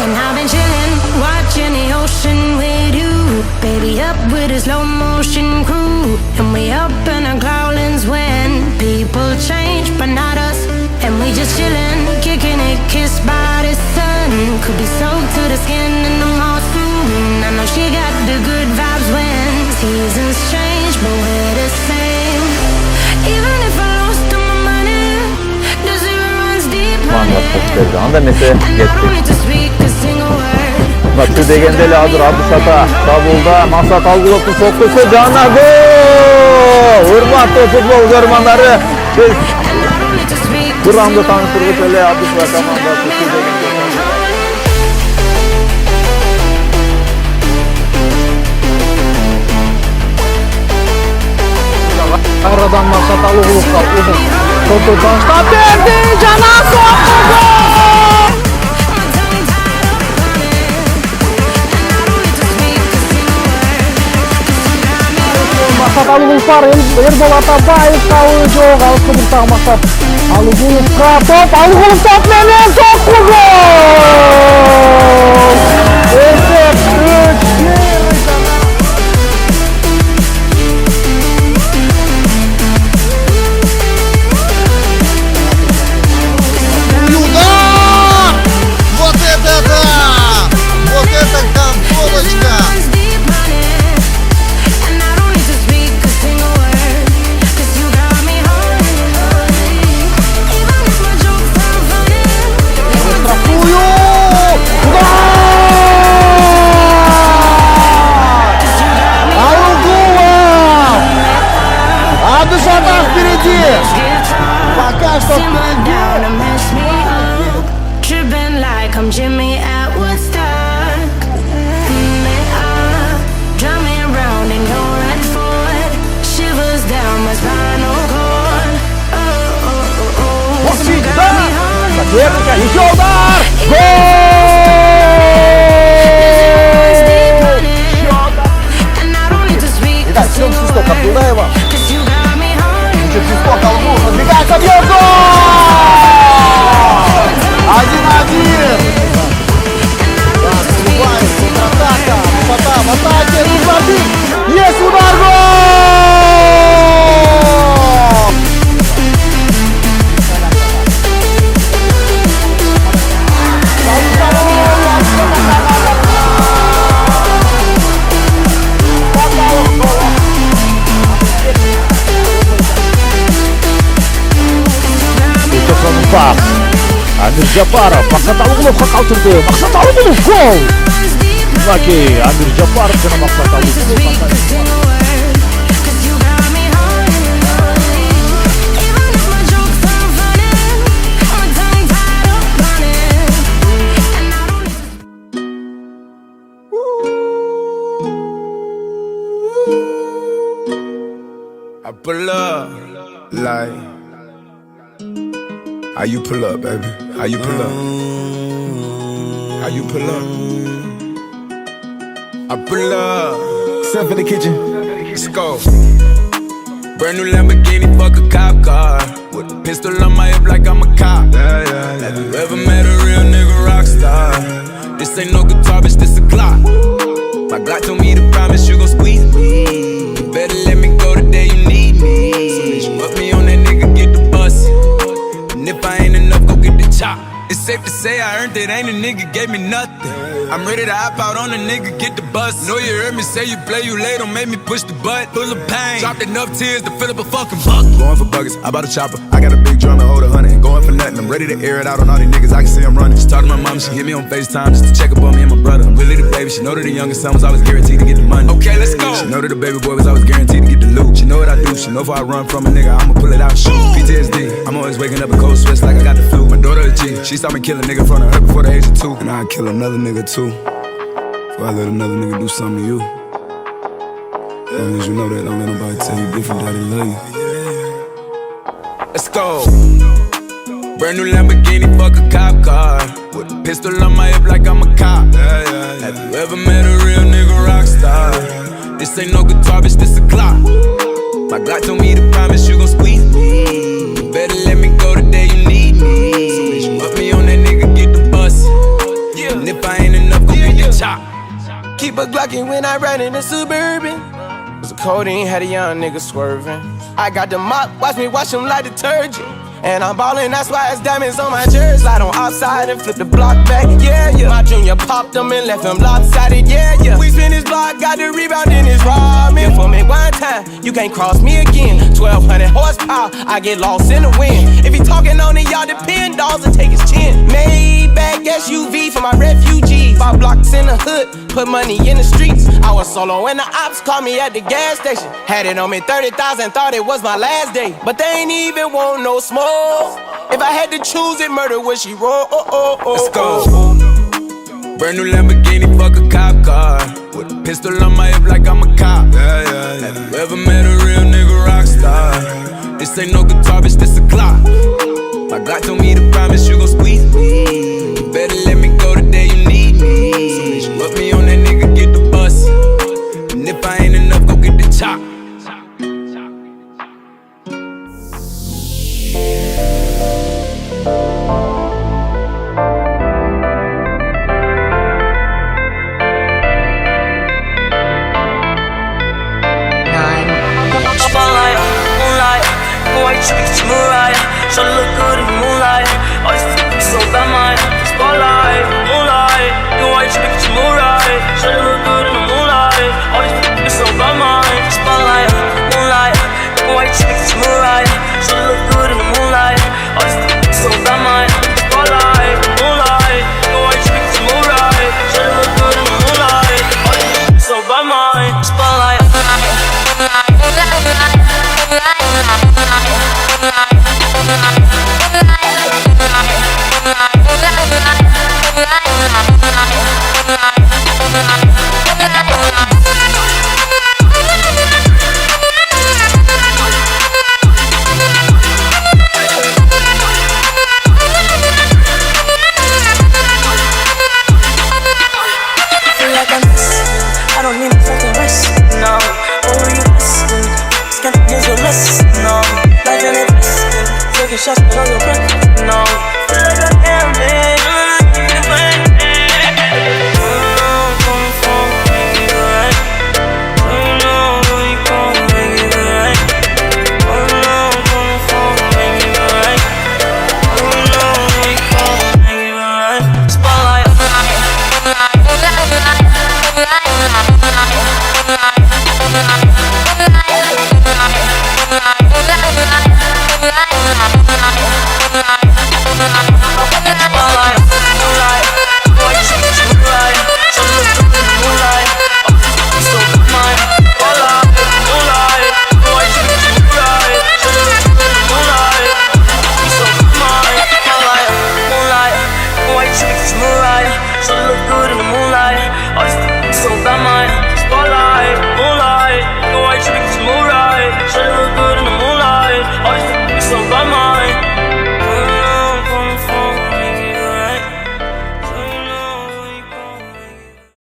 And I've been chillin', watching the ocean with you. Baby up with a slow motion crew. And we up in our growlings when people change, but not us. And we just chillin', kicking it, kissed by the sun. Could be soaked to the skin in the mall soon. I know she got the good vibes when seasons change, but we're the same. Even if I lost all my money, the zero runs deep Şu anda mesela geçtik. Maçı degende lazır Abdüşata Kabul'da Maksat Algılov'un sokkusu Can'a gol! Hurmatlı futbol görmanları biz buramda tanıştırdık öyle Abdüşata komandası aradan Maksat Algılov'da uzun topu taşta verdi Can'a soktu gol! Maksat Aluguluflar Erdoğan Atabayev kavuşu Galatasaray bersama Maksat Aluguluf'a top Aluguluf top menang soktu gol. Esep 3-1. Удар! Вот это да! Вот это гандолочка! Абдушата впереди! Пока что впереди! I'm Jimmy at Woodstock. Drum me around and go right forward. Shivers down my spinal cord. Oh, oh, oh, oh. Вот всегда! Соперника, еще удар! Гол! Итак, всем свисток Абдулаева. Ничего свисток, Алгул, разбегается, бьет гол! 1-1! Контратака, высота, в атаке, забит! Есть удар, гол! Pas. Amir Japarov, Maksat Aluguluf'a kaldırdı. Maksat Aluguluf gol! Lagi Amir Japarov dengan Maksat Aluguluf. I pull up like how you pull up, baby? How you pull up? How you pull up? I pull up. Step in the kitchen. Let's go. Brand new Lamborghini, fuck a cop car. With a pistol on my hip like I'm a cop. Have you ever met a real nigga rock star? This ain't no guitar, bitch, this a clock. My Glock told me to promise you gon' squeeze me. You better let me go the day you need me. So bitch, put me on that nigga, get the bus. And if I ain't enough, go get the chop. It's safe to say I earned it, ain't a nigga gave me nothing. I'm ready to hop out on a nigga, get the bus. Know you heard me say you play, you late, don't make me push the butt. Full of pain, dropped enough tears to fill up a fucking bucket. Going for buckets, I bought a chopper. I got a big drum to hold 100. Ain't going for nothing, I'm ready to air it out on all these niggas, I can see I'm running. Just talk to my mom, she hit me on FaceTime just to check up on me and my brother. I'm really the baby, she know that the youngest son was always guaranteed to get the money. Okay, let's go. She know that the baby boy was always guaranteed to get the loot. She know what I do, she know if I run from a nigga, I'ma pull it out and shoot. PTSD, I'm always waking up in cold sweats like I got the flu. My daughter a G, she saw me kill a nigga in front of her before the age of 2. And I'd kill another nigga too, before I let another nigga do something to you. As long as you know that, don't let nobody tell you different, daddy love you. Let's go. Brand new Lamborghini, fuck a cop car. With a pistol on my hip like I'm a cop. Have you ever met a real nigga rock star? This ain't no guitar, bitch, this a clock. My Glock told me to promise you gon' squeeze me. You better let me go the day you need me. So bitch, put me on that nigga, get the bus. And if I ain't keep a Glockin' when I ride in the Suburban. Cause the codeine had a young nigga swerving. I got the mop, watch me wash him like detergent. And I'm ballin', that's why it's diamonds on my jersey. Slide on outside and flip the block back, yeah, yeah. My junior popped them and left him lopsided, yeah, yeah. We spin his block, got the rebound in his ramen. For me one time, you can't cross me again. 1200 horsepower, I get lost in the wind. If he talking on it, y'all depend, dolls and take his chin. Maybach SUV for my refugees. 5 blocks in the hood, put money in the streets. I was solo and the ops called me at the gas station. Had it on me 30,000, thought it was my last day. But they ain't even want no smoke. If I had to choose it, murder would she roll? Let's go. Brand new Lamborghini, fuck a cop car. With a pistol on my hip like I'm a cop. Have you ever met a real nigga rock star? This ain't no guitar, bitch, this a clock. My God told me to promise you gon' squeeze me. You better let me go the day you need me. So bitch, put me on that nigga, get the bus. And if I ain't enough, go get the chop. Spotlight, moonlight, white chicks, Mariah. She look good in the moonlight. All these f***ing so bad, mine. Spotlight, moonlight, white chicks, Mariah. She look good in the moonlight. All these f***ing so bad, mine. Spotlight, moonlight, white chicks, Mariah. She look good in the moonlight. All these f***ing so bad, mine. Spotlight, moonlight, white chicks, Mariah. She look good in the moonlight. All these f***ing so bad, mine. Spotlight. I don't need a fucking rest, no. What were you missing? Can't use your list, no. Like an investing, taking shots, but on your